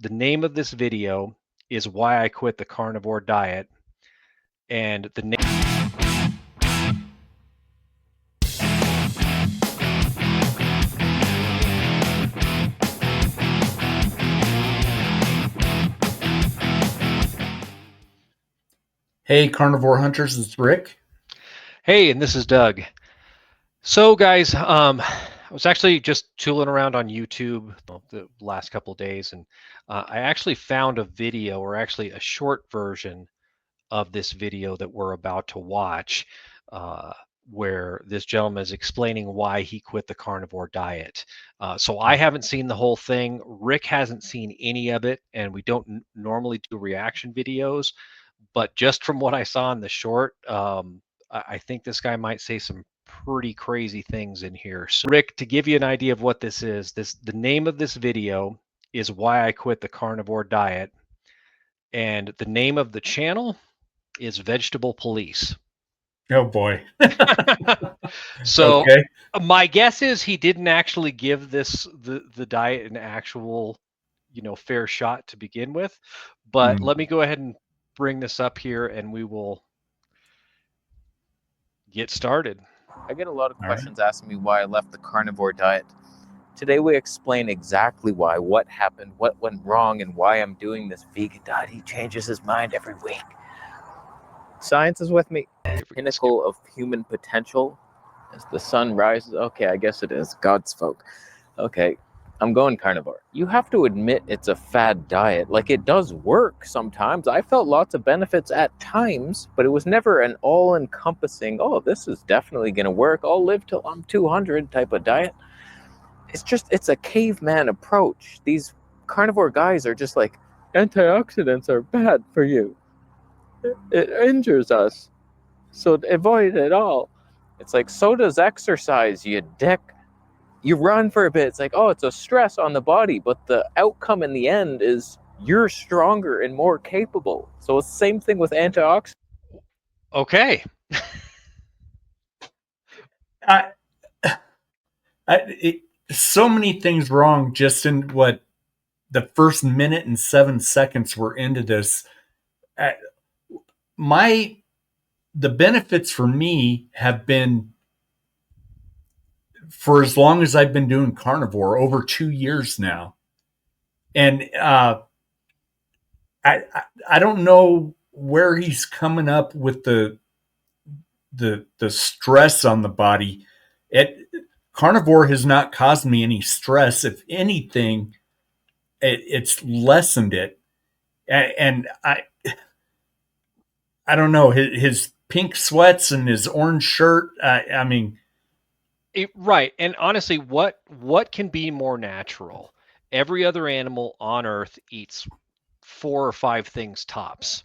the name of this video is Why I Quit the Carnivore Diet, and the name. Hey, Carnivore Hunters, it's Rick. Hey, and this is Doug. So, guys, I was actually just tooling around on YouTube the last couple of days, and I actually found a video, or actually a short version of this video that we're about to watch, where this gentleman is explaining why he quit the carnivore diet. So I haven't seen the whole thing. Rick hasn't seen any of it, and we don't normally do reaction videos. But just from what I saw in the short, I think this guy might say some pretty crazy things in here. So, Rick, to give you an idea of what this is, the name of this video is Why I Quit the Carnivore Diet, and the name of the channel is Vegetable Police. Oh boy. So okay. My guess is he didn't actually give the diet an actual, fair shot to begin with. But let me go ahead and bring this up here, and we will get started. I get a lot of questions asking me why I left the carnivore diet. Today we explain exactly why, what happened, what went wrong, and why I'm doing this vegan diet. He changes his mind every week. Science is with me. Pinnacle of human potential as the sun rises. Okay, I guess it is. God spoke. Okay, I'm going carnivore. You have to admit it's a fad diet. Like, it does work sometimes. I felt lots of benefits at times, but it was never an all-encompassing, oh, this is definitely going to work, I'll live till I'm 200 type of diet. It's a caveman approach. These carnivore guys are just like, antioxidants are bad for you. It injures us. So avoid it all. It's like, so does exercise, you dick. You run for a bit. It's like, oh, it's a stress on the body, but the outcome in the end is you're stronger and more capable. So it's the same thing with antioxidants. Okay. So many things wrong just in what the first minute and 7 seconds we're into this. The benefits for me have been, for as long as I've been doing carnivore, over 2 years now. And I don't know where he's coming up with the stress on the body. Carnivore has not caused me any stress. If anything, it's lessened it. And I don't know, his pink sweats and his orange shirt. I mean, right. And honestly, what can be more natural? Every other animal on Earth eats 4 or 5 things tops.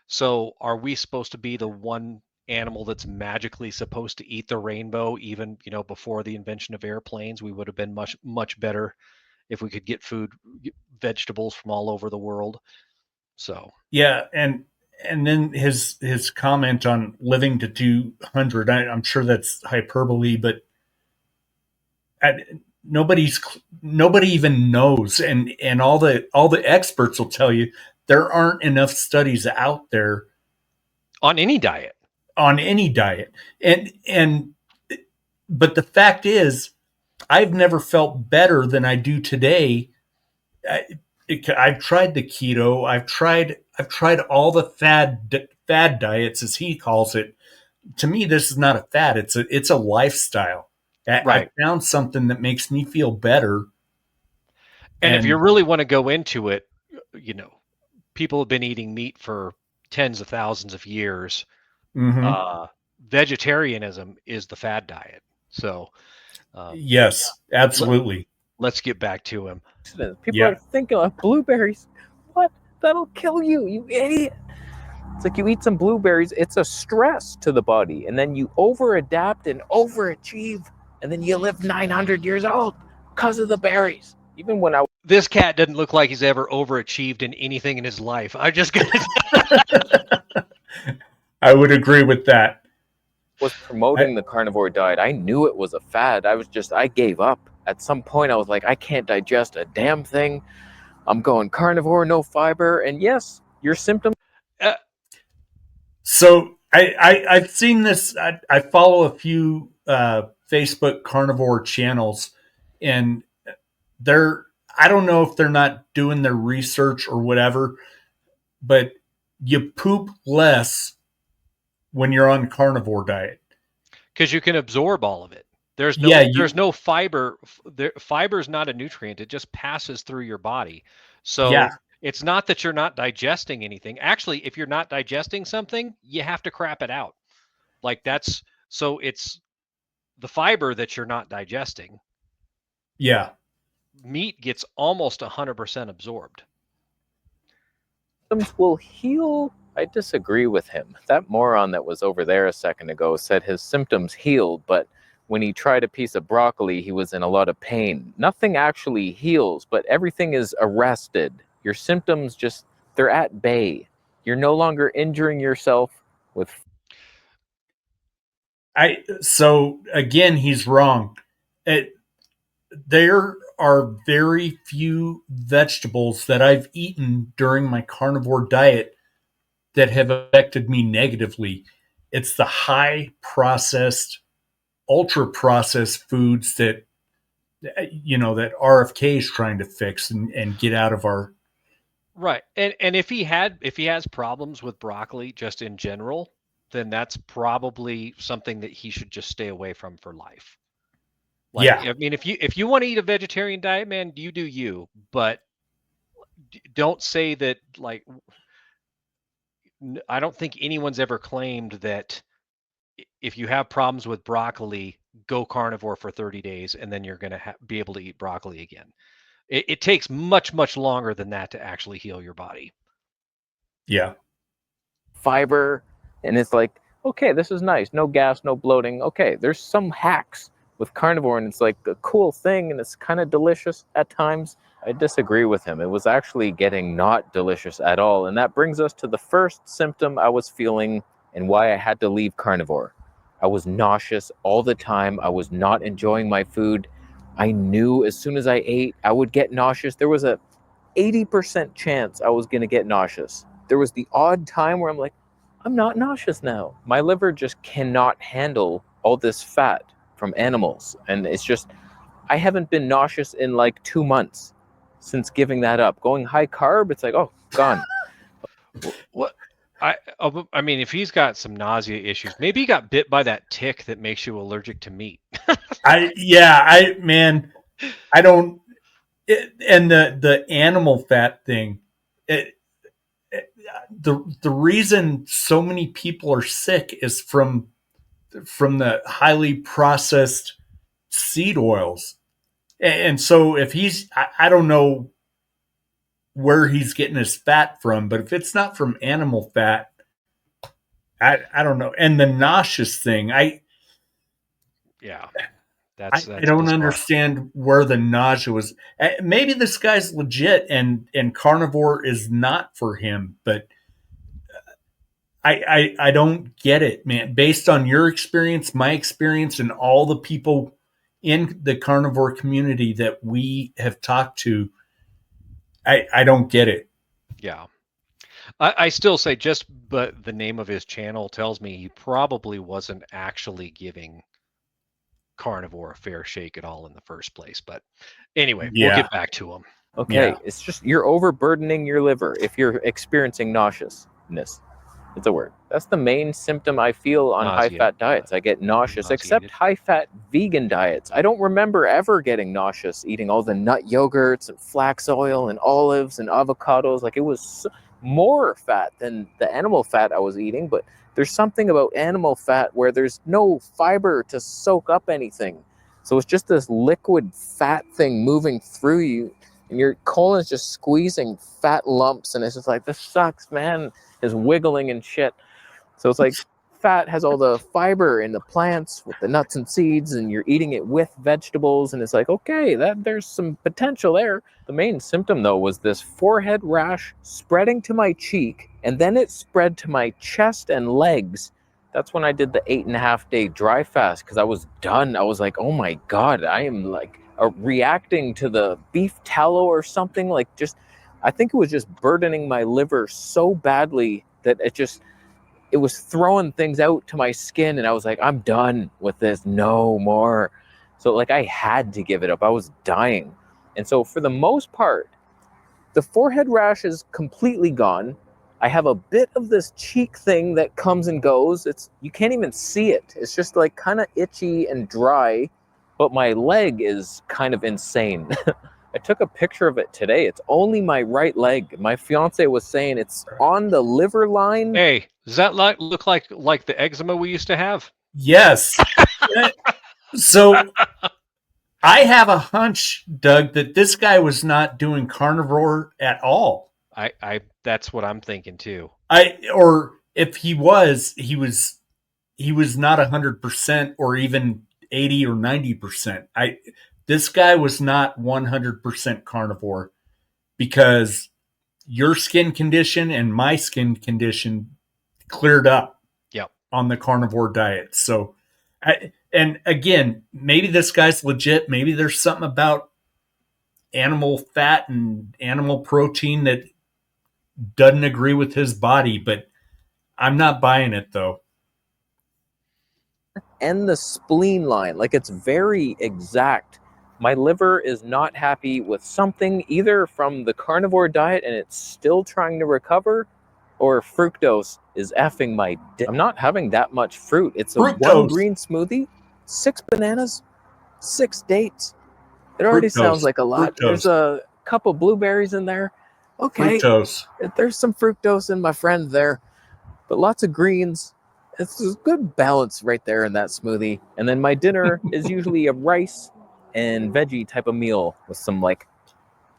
So are we supposed to be the one animal that's magically supposed to eat the rainbow? Even, before the invention of airplanes, we would have been much better if we could get vegetables from all over the world. So yeah, and then his comment on living to 200, I'm sure that's hyperbole, but nobody even knows, and all the experts will tell you there aren't enough studies out there on any diet. And but the fact is, I've never felt better than I do today. I've tried the keto. I've tried all the fad diets, as he calls it. To me, this is not a fad. It's a lifestyle. Right. I found something that makes me feel better. And if you really want to go into it, people have been eating meat for tens of thousands of years. Mm-hmm. Vegetarianism is the fad diet. So yes, absolutely. Let's get back to him. People are thinking of blueberries. What? That'll kill you, you idiot. It's like, you eat some blueberries, it's a stress to the body, and then you over-adapt and overachieve, and then you live 900 years old because of the berries. Even when this cat doesn't look like he's ever overachieved in anything in his life. I would agree with that. Was promoting the carnivore diet, I knew it was a fad. I gave up. At some point, I was like, I can't digest a damn thing. I'm going carnivore, no fiber, and yes, your symptoms. Uh, So I've seen this. I follow a few Facebook carnivore channels, and they're I don't know if they're not doing their research or whatever, but you poop less when you're on carnivore diet. because you can absorb all of it. There's Yeah, no fiber. Fiber is not a nutrient. It just passes through your body. yeah, So it's not that you're not digesting anything. Actually, if you're not digesting something, you have to crap it out. Like that's so it's the fiber that you're not digesting. yeah. Meat gets almost 100% absorbed. Symptoms will heal. I disagree with him. That moron that was over there a second ago said his symptoms healed, but when he tried a piece of broccoli, he was in a lot of pain. Nothing actually heals, but everything is arrested. Your symptoms just, they're at bay. You're no longer injuring yourself with. So again, he's wrong. It, there are very few vegetables that I've eaten during my carnivore diet that have affected me negatively. It's the high processed, ultra processed foods that that RFK is trying to fix and get out of our. Right. And if he has problems with broccoli just in general, then that's probably something that he should just stay away from for life. Like, Yeah, I mean, if you want to eat a vegetarian diet, man, you do you, but don't say that like I don't think anyone's ever claimed that if you have problems with broccoli, go carnivore for 30 days and then you're going to be able to eat broccoli again. It takes much longer than that to actually heal your body. yeah. Fiber, and it's like, okay, this is nice, no gas, no bloating. Okay, there's some hacks with carnivore, and it's like a cool thing, and it's kind of delicious at times. I disagree with him. It was actually getting not delicious at all, and that brings us to the first symptom I was feeling and why I had to leave carnivore. I was nauseous all the time. I was not enjoying my food. I knew as soon as I ate I would get nauseous. There was a 80% chance I was going to get nauseous. There was the odd time where I'm like, I'm not nauseous now. My liver just cannot handle all this fat from animals. And it's just, I haven't been nauseous in like 2 months since giving that up. Going high carb, it's like, oh, gone. What I mean, if he's got some nausea issues, maybe he got bit by that tick that makes you allergic to meat. Man, I don't. And the animal fat thing, the reason so many people are sick is from the highly processed seed oils. And so if I don't know where he's getting his fat from, but if it's not from animal fat, I don't know. And the nauseous thing, Yeah. I That's don't bizarre. understand where the nausea was. Maybe this guy's legit and carnivore is not for him, but I don't get it, man. Based on your experience, my experience, and all the people in the carnivore community that we have talked to, I don't get it. Yeah. I still say but the name of his channel tells me he probably wasn't actually giving carnivore a fair shake at all in the first place. But anyway, we'll Yeah, get back to him. Okay, yeah, it's just you're overburdening your liver if you're experiencing nauseousness. It's a word. That's the main symptom I feel on high-fat diets. I get nauseous, except high-fat vegan diets. I don't remember ever getting nauseous eating all the nut yogurts and flax oil and olives and avocados. Like, it was more fat than the animal fat I was eating, but there's something about animal fat where there's no fiber to soak up anything. So it's just this liquid fat thing moving through you, and your colon's just squeezing fat lumps, and it's just like, this sucks, man. Is wiggling and shit. So it's like fat has all the fiber in the plants with the nuts and seeds, and you're eating it with vegetables, and it's like, okay, that there's some potential there. The main symptom though was this forehead rash spreading to my cheek, and then it spread to my chest and legs. That's when I did the 8.5-day dry fast, because I was done. I was like, oh my god, I am like reacting to the beef tallow or something. Like, just I think it was just burdening my liver so badly that it was throwing things out to my skin, and I was like, I'm done with this, no more. So like I had to give it up. I was dying. And so for the most part, the forehead rash is completely gone. I have a bit of this cheek thing that comes and goes. You can't even see it. It's just like kind of itchy and dry, but my leg is kind of insane. I took a picture of it today. It's only my right leg. My fiance was saying it's on the liver line. Hey, does that look like the eczema we used to have? Yes. So I have a hunch, Doug, that this guy was not doing carnivore at all. I that's what I'm thinking too. Or if he was not 100% or even 80 or 90%. This guy was not 100% carnivore, because your skin condition and my skin condition cleared up Yep. on the carnivore diet. So, and again, maybe this guy's legit. Maybe there's something about animal fat and animal protein that doesn't agree with his body, but I'm not buying it though. And the spleen line, like it's very exact. My liver is not happy with something, either from the carnivore diet and it's still trying to recover, or fructose is effing my I'm not having that much fruit. It's a one green smoothie, 6 bananas, 6 dates. It already sounds like a lot. There's a couple blueberries in there. Okay, there's some fructose in my friend there, but lots of greens. It's a good balance right there in that smoothie. And then my dinner is usually a rice and veggie type of meal with some like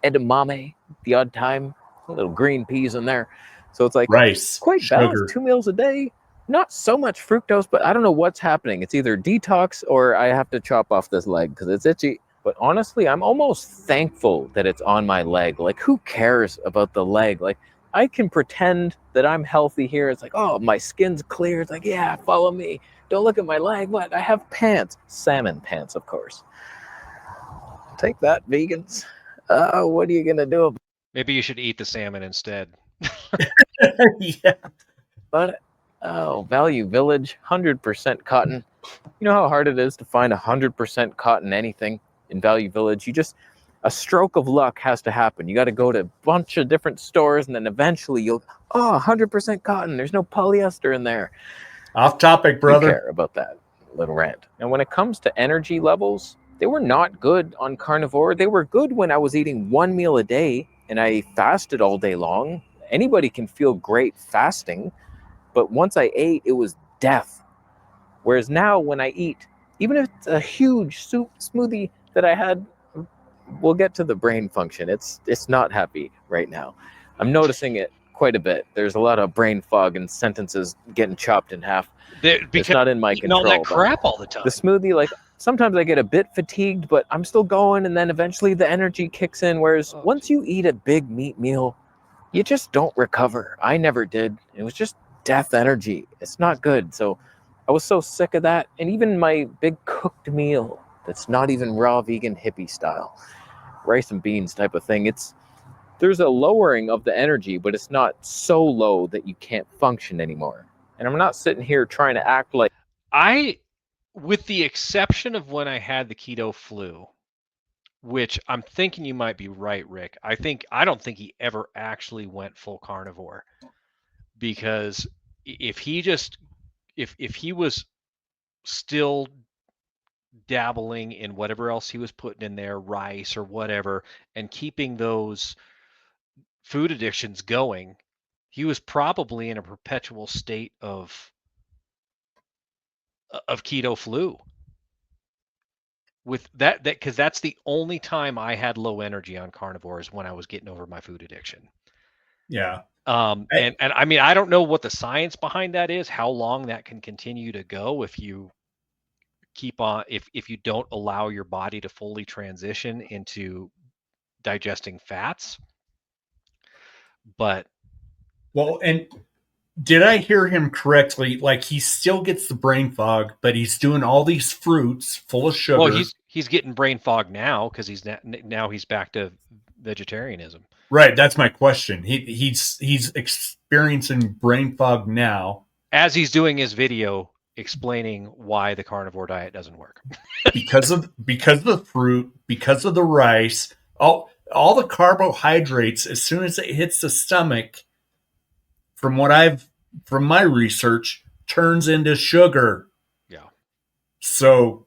edamame the odd time, a little green peas in there. So it's like rice, quite balanced, 2 meals a day. Not so much fructose, but I don't know what's happening. It's either detox or I have to chop off this leg because it's itchy. But honestly, I'm almost thankful that it's on my leg. Like, who cares about the leg? Like, I can pretend that I'm healthy here. It's like, oh, my skin's clear. It's like, yeah, follow me. Don't look at my leg. What? I have pants. Salmon pants, of course. Take that, vegans. What are you going to do? Maybe you should eat the salmon instead. Yeah. But, Value Village, 100% cotton. You know how hard it is to find 100% cotton anything in Value Village? A stroke of luck has to happen. You got to go to a bunch of different stores, and then eventually 100% cotton. There's no polyester in there. Off topic, brother. You care about that little rant. And when it comes to energy levels, they were not good on carnivore. They were good when I was eating 1 meal a day and I fasted all day long. Anybody can feel great fasting, but once I ate, it was death. Whereas now when I eat, even if it's a huge soup smoothie that I had, we'll get to the brain function. It's not happy right now. I'm noticing it quite a bit. There's a lot of brain fog and sentences getting chopped in half. It's not in my control. All that crap all the time. The smoothie, like sometimes I get a bit fatigued, but I'm still going, and then eventually the energy kicks in. Whereas once you eat a big meat meal, you just don't recover. I never did. It was just death energy. It's not good. So I was so sick of that. And even my big cooked meal that's not even raw vegan hippie style, rice and beans type of thing, there's a lowering of the energy, but it's not so low that you can't function anymore. And I'm not sitting here trying to act like with the exception of when I had the keto flu, which I'm thinking you might be right, Rick. I don't think he ever actually went full carnivore, because if he was still dabbling in whatever else he was putting in there, rice or whatever, and keeping those food addictions going, he was probably in a perpetual state of keto flu. With that because that's the only time I had low energy on carnivores, when I was getting over my food addiction. Yeah. And I mean, I don't know what the science behind that is, how long that can continue to go if you keep on, if you don't allow your body to fully transition into digesting fats. But well, and did I hear him correctly? Like, he still gets the brain fog, but he's doing all these fruits full of sugar. Well, he's getting brain fog now because he's back to vegetarianism. Right, that's my question. He's experiencing brain fog now as he's doing his video explaining why the carnivore diet doesn't work. because of the fruit, because of the rice, all the carbohydrates. As soon as it hits the stomach, from my research, turns into sugar. Yeah. So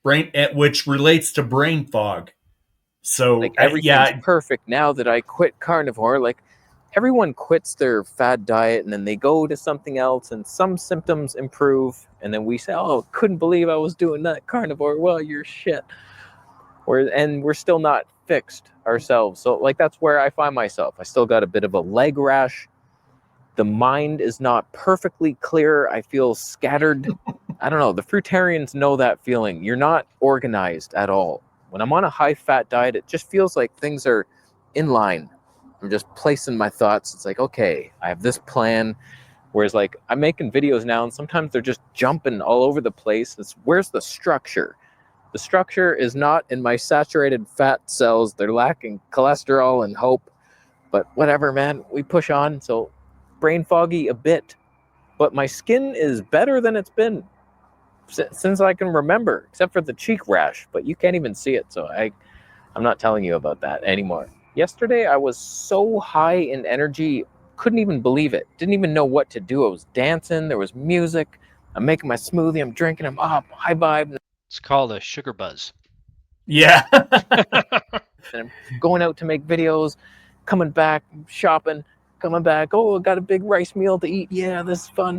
which relates to brain fog. Like So everything's yeah, perfect now that I quit carnivore. Like everyone quits their fad diet and then they go to something else and some symptoms improve and then we say, "Oh, couldn't believe I was doing that carnivore." Well, you're shit. We're still not fixed ourselves. So like that's where I find myself. I still got a bit of a leg rash. The mind is not perfectly clear. I feel scattered. I don't know. The fruitarians know that feeling. You're not organized at all. When I'm on a high fat diet, it just feels like things are in line. I'm just placing my thoughts. It's like, okay, I have this plan. Whereas like I'm making videos now and sometimes they're just jumping all over the place. Where's the structure? The structure is not in my saturated fat cells. They're lacking cholesterol and hope. But whatever, man, we push on. So brain foggy a bit, but my skin is better than it's been since I can remember, except for the cheek rash, but you can't even see it. So I'm not telling you about that anymore. Yesterday, I was so high in energy, couldn't even believe it. Didn't even know what to do. I was dancing. There was music. I'm making my smoothie. I'm drinking. I'm up, high vibe. It's called a sugar buzz. yeah. And I'm going out to make videos, coming back, shopping, coming back. Oh, I got a big rice meal to eat. Yeah, this is fun.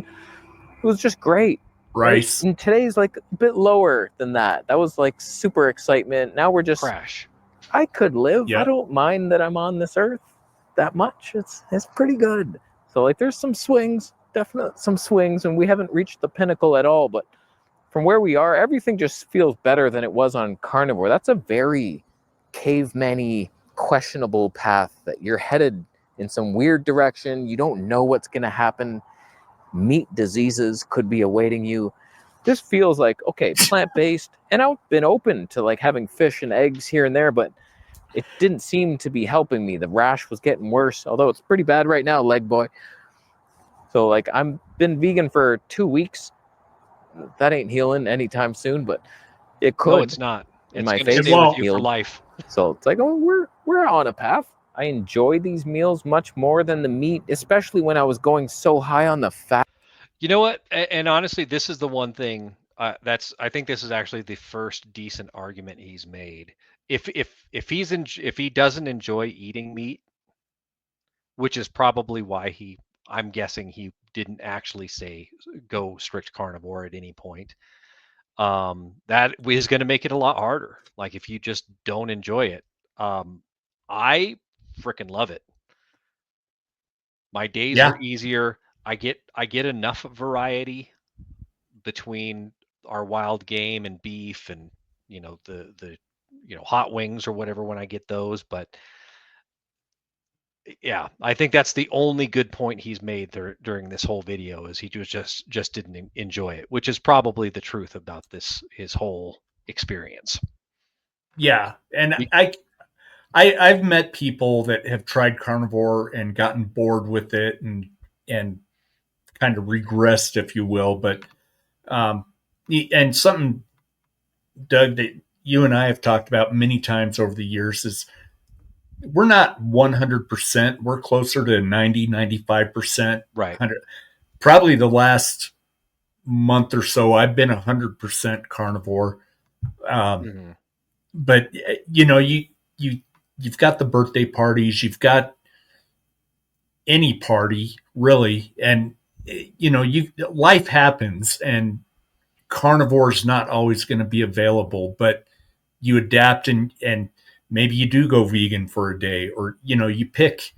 It was just great. Right? Rice. And today's like a bit lower than that. That was like super excitement. Now we're just Crash. I could live. Yeah. I don't mind that I'm on this earth that much. It's pretty good. So like there's some swings, definitely some swings, and we haven't reached the pinnacle at all, but from where we are, everything just feels better than it was on carnivore. That's a very caveman-y, questionable path that you're headed in some weird direction. You don't know what's gonna happen. Meat diseases could be awaiting you. This feels like, okay, plant-based, and I've been open to like having fish and eggs here and there, but it didn't seem to be helping me. The rash was getting worse, although it's pretty bad right now, leg boy. So like I'm been vegan for 2 weeks. That ain't healing anytime soon, but it could. No, it's not. In It's my going to face stay with you for healed. life. So it's like, oh, we're on a path. I enjoy these meals much more than the meat, especially when I was going so high on the fat. You know what? And honestly, this is the one thing I think this is actually the first decent argument he's made. If he doesn't enjoy eating meat, which is probably why I'm guessing he didn't actually say go strict carnivore at any point. That is going to make it a lot harder. Like if you just don't enjoy it. I freaking love it. My days are Yeah. easier. I get enough variety between our wild game and beef and the hot wings or whatever when I get those. But yeah, I think that's the only good point he's made during this whole video is he just didn't enjoy it, which is probably the truth about his whole experience. Yeah. And Y- I've met people that have tried carnivore and gotten bored with it and kind of regressed, if you will. But um, and something, Doug, that you and I have talked about many times over the years is we're not 100%. We're closer to 90, 95%. Right. 100. Probably the last month or so, I've been 100% carnivore. Um, Mhm. but you've got the birthday parties, you've got any party really, and you life happens, and carnivore is not always going to be available, but you adapt and maybe you do go vegan for a day, or you pick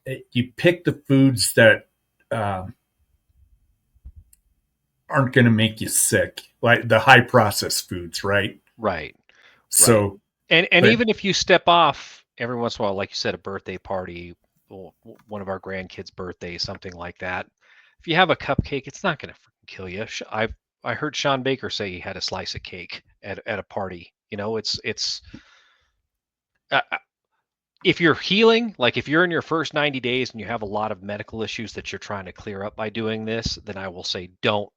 the foods that aren't going to make you sick, like the high processed foods, right? Right. Right. So, And but even if you step off every once in a while, like you said, a birthday party, or one of our grandkids' birthdays, something like that. If you have a cupcake, it's not going to kill you. I heard Sean Baker say he had a slice of cake at a party. It's uh, if you're healing, like if you're in your first 90 days and you have a lot of medical issues that you're trying to clear up by doing this, then I will say don't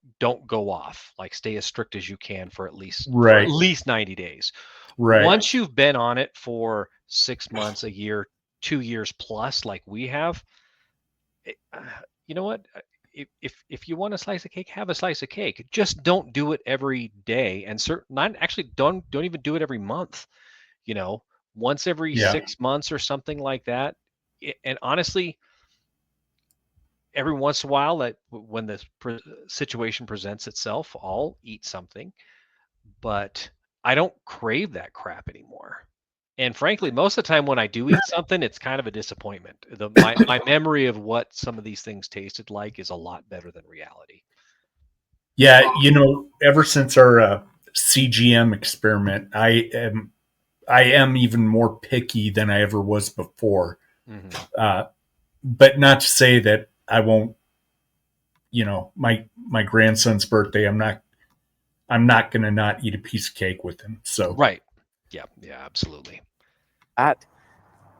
go off. Like stay as strict as you can for at Right. least 90 days. Right. Once you've been on it for 6 months, a year, 2 years plus like we have, you know what? If you want a slice of cake, have a slice of cake. Just don't do it every day, and not actually don't even do it every month. You know, once every Yeah. 6 months or something like that. And honestly, every once in a while, that when the situation presents itself, I'll eat something, but I don't crave that crap anymore. And frankly, most of the time when I do eat something, it's kind of a disappointment. My memory of what some of these things tasted like is a lot better than reality. Yeah, ever since our CGM experiment, I am even more picky than I ever was before. Mm-hmm. But not to say that I won't. My grandson's birthday, I'm not going to not eat a piece of cake with him. So Right. Yeah, absolutely.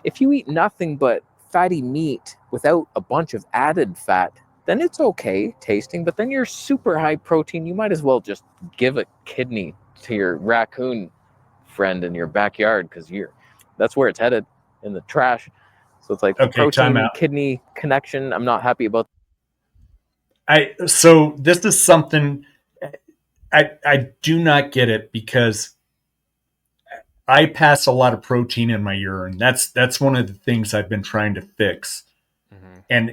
If you eat nothing but fatty meat without a bunch of added fat, then it's okay tasting, but then you're super high protein. You might as well just give a kidney to your raccoon friend in your backyard, because that's where it's headed, in the trash. So it's like okay, time protein out. kidney connection. I'm not happy about. So this is something I do not get it, because I pass a lot of protein in my urine. That's one of the things I've been trying to fix. Mm-hmm.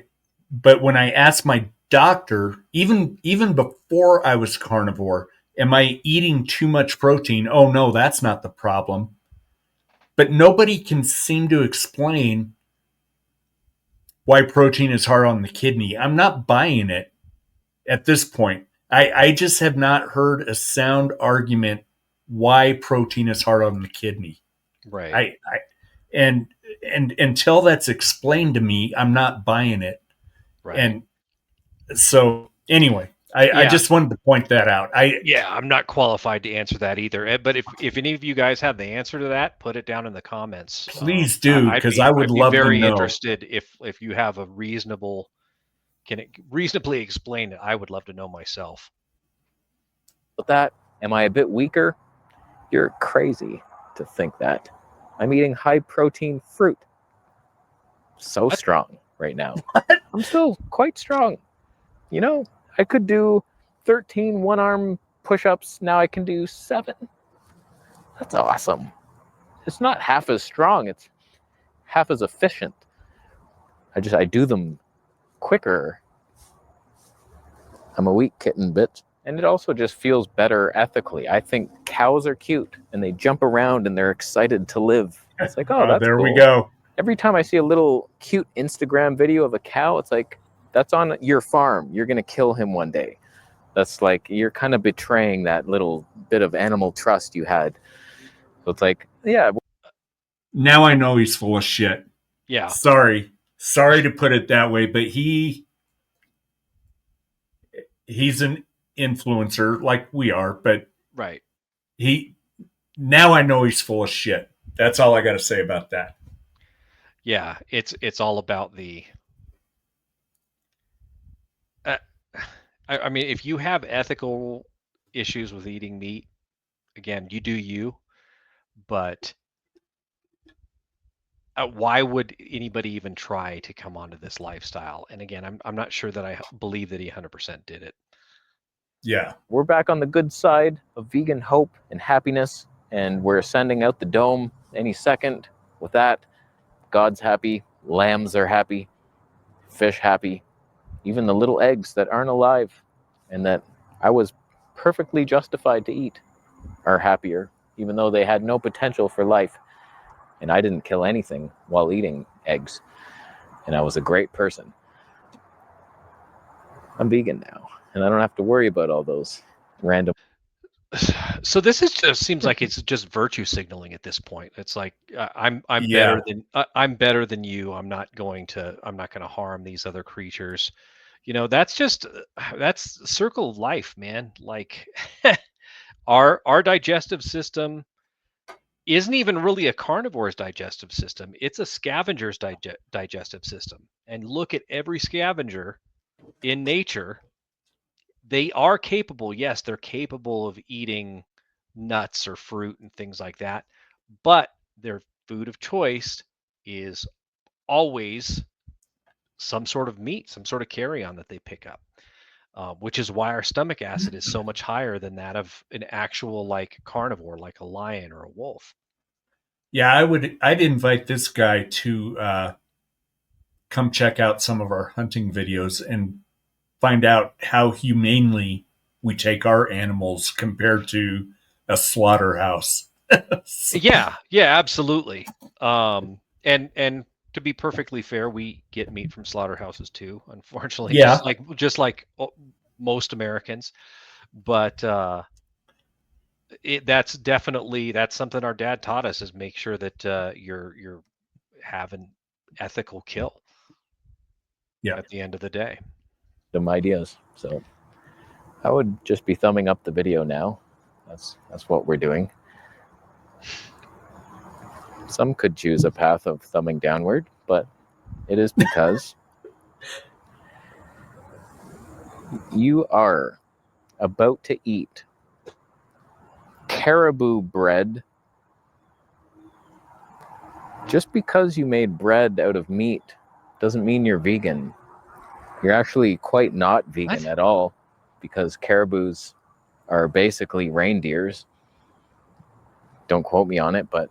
But when I asked my doctor, even before I was carnivore, am I eating too much protein? Oh no, that's not the problem. But nobody can seem to explain why protein is hard on the kidney. I'm not buying it at this point. I just have not heard a sound argument why protein is hard on the kidney. Right. I and until that's explained to me, I'm not buying it. Right. And so anyway, I Yeah. just wanted to point that out. Yeah, I'm not qualified to answer that either. But if any of you guys have the answer to that, put it down in the comments. Please do, because I would I'd be love to very know. interested if you have a can it reasonably explain it. I would love to know myself. But that, am I a bit weaker? You're crazy to think that. I'm eating high protein fruit. So strong right now. I'm still quite strong. I could do 13 one-arm push-ups. Now I can do 7. That's awesome. It's not half as strong. It's half as efficient. I do them quicker. I'm a weak kitten, bitch. And it also just feels better ethically. I think cows are cute and they jump around and they're excited to live. It's like, oh, that's there cool. we go. Every time I see a little cute Instagram video of a cow, it's like, that's on your farm. You're going to kill him one day. That's like, you're kind of betraying that little bit of animal trust you had. So it's like, yeah. Now I know he's full of shit. Yeah. Sorry to put it that way, but he's an influencer like we are, but Right. now I know he's full of shit. That's all I got to say about that. Yeah, it's all about the I mean, if you have ethical issues with eating meat, again, you do you, but why would anybody even try to come onto this lifestyle? And again, I'm not sure that I believe that he 100% did it. Yeah. We're back on the good side of vegan hope and happiness, and we're sending out the dome any second. With that, God's happy, lambs are happy, fish happy, even the little eggs that aren't alive and that I was perfectly justified to eat are happier, even though they had no potential for life. And I didn't kill anything while eating eggs. And I was a great person. I'm vegan now, and I don't have to worry about all those random. So this just seems like it's just virtue signaling at this point. It's like I'm Yeah. I'm better than you. I'm not going to harm these other creatures. That's circle of life, man. Like our digestive system isn't even really a carnivore's digestive system. It's a scavenger's digestive system. And look at every scavenger in nature. They are capable, yes, they're capable of eating nuts or fruit and things like that, but their food of choice is always some sort of meat, some sort of carrion that they pick up, which is why our stomach acid is so much higher than that of an actual like carnivore, like a lion or a wolf. Yeah, I'd invite this guy to come check out some of our hunting videos and find out how humanely we take our animals compared to a slaughterhouse. Yeah, yeah, absolutely. And to be perfectly fair, we get meat from slaughterhouses too, unfortunately, Yeah. just like most Americans. But that's definitely that's something our dad taught us is make sure that you're having ethical kill Yeah. at the end of the day. Some ideas. So I would just be thumbing up the video now. That's what we're doing. Some could choose a path of thumbing downward, but it is because you are about to eat caribou bread. Just because you made bread out of meat doesn't mean you're vegan. You're actually quite not vegan What? at all, because caribous are basically reindeers. Don't quote me on it, but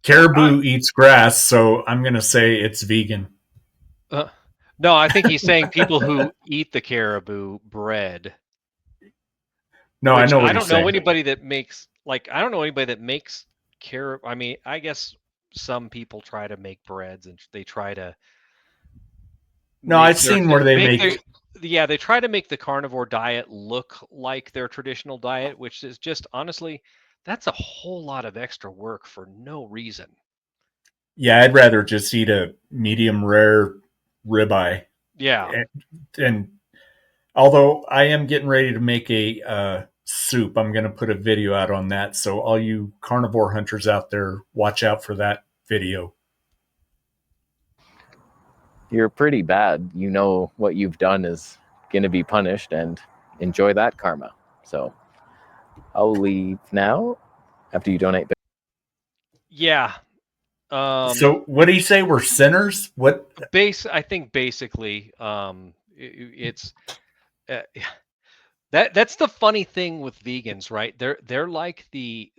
Caribou eats grass, so I'm going to say it's vegan. Uh, no, I think he's saying people who eat the caribou bread, No, I which know I what don't he's know saying. anybody that makes I don't know anybody that makes caribou. I mean, I guess some people try to make breads and they try to No, make I've seen where they make make. their yeah, they try to make the carnivore diet look like their traditional diet, which is just honestly that's a whole lot of extra work for no reason. Yeah, I'd rather just eat a medium rare ribeye. Yeah. And although I am getting ready to make a soup, I'm going to put a video out on that. So all you carnivore hunters out there, watch out for that video. you're pretty bad. You know what you've done is going to be punished, and enjoy that karma. So I'll leave now after you donate. Yeah. So what do you say? We're sinners? What? I think basically it's uh, that's the funny thing with vegans, right? They're like the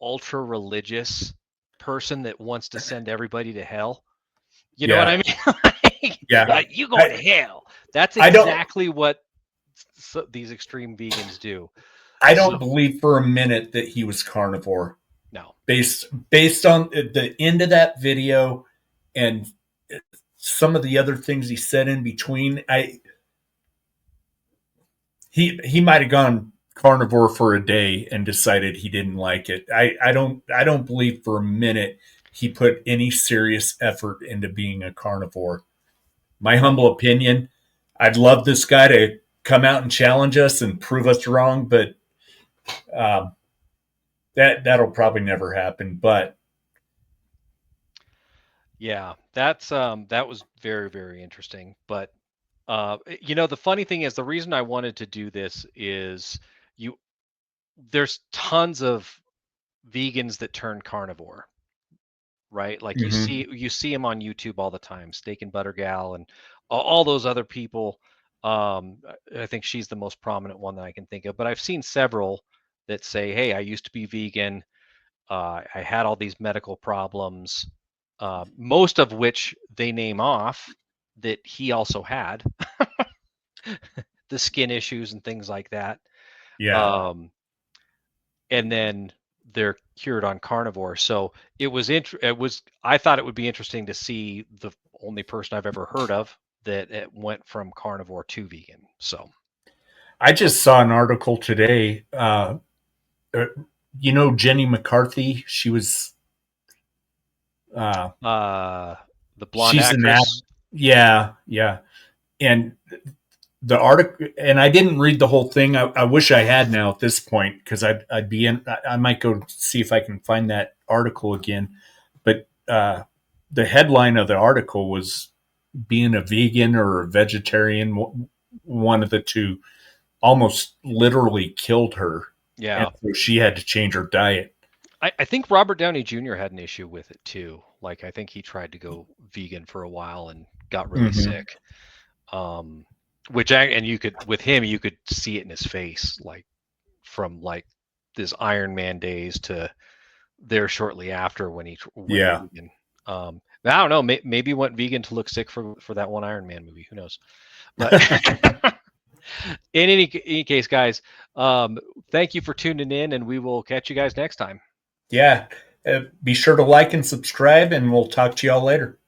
ultra religious person that wants to send everybody to hell. You know what Yeah, I mean? Like, yeah. you going to I hell. That's I don't exactly what these extreme vegans do. I So don't believe for a minute that he was carnivore no. based on the end of that video and some of the other things he said in between. He might have gone carnivore for a day and decided he didn't like it. I don't believe for a minute he put any serious effort into being a carnivore. My humble opinion, I'd love this guy to come out and challenge us and prove us wrong, but um, that'll probably never happen. But Yeah, that was very, very interesting. But you know, the funny thing is the reason I wanted to do this is you there's tons of vegans that turn carnivore, right? Like mhm. you see them on YouTube all the time, Steak and Butter Gal and all those other people. I think she's the most prominent one that I can think of, but I've seen several that say, "Hey, I used to be vegan. I had all these medical problems, most of which they name off that he also had, the skin issues and things like that." Yeah, Um, and then they're cured on carnivore. So it was I thought it would be interesting to see the only person I've ever heard of that it went from carnivore to vegan. So I just saw an article today. Uh, Jenny McCarthy. She was uh, uh the blonde she's an act. actress. Yeah, yeah, and the article, and I didn't read the whole thing. I wish I had now at this point, because I'd be in. I might go see if I can find that article again. But the headline of the article was being a vegan or a vegetarian, one of the two, almost literally killed her. Yeah. And so she had to change her diet. I think Robert Downey Jr. had an issue with it too. Like, I think he tried to go vegan for a while and got really sick. And you could, with him, you could see it in his face, like from like his Iron Man days to there shortly after when he went vegan. I don't know. Maybe went vegan to look sick for that one Iron Man movie. Who knows? But in any case, guys, thank you for tuning in, and we will catch you guys next time. Yeah. Be sure to like and subscribe, and we'll talk to y'all later.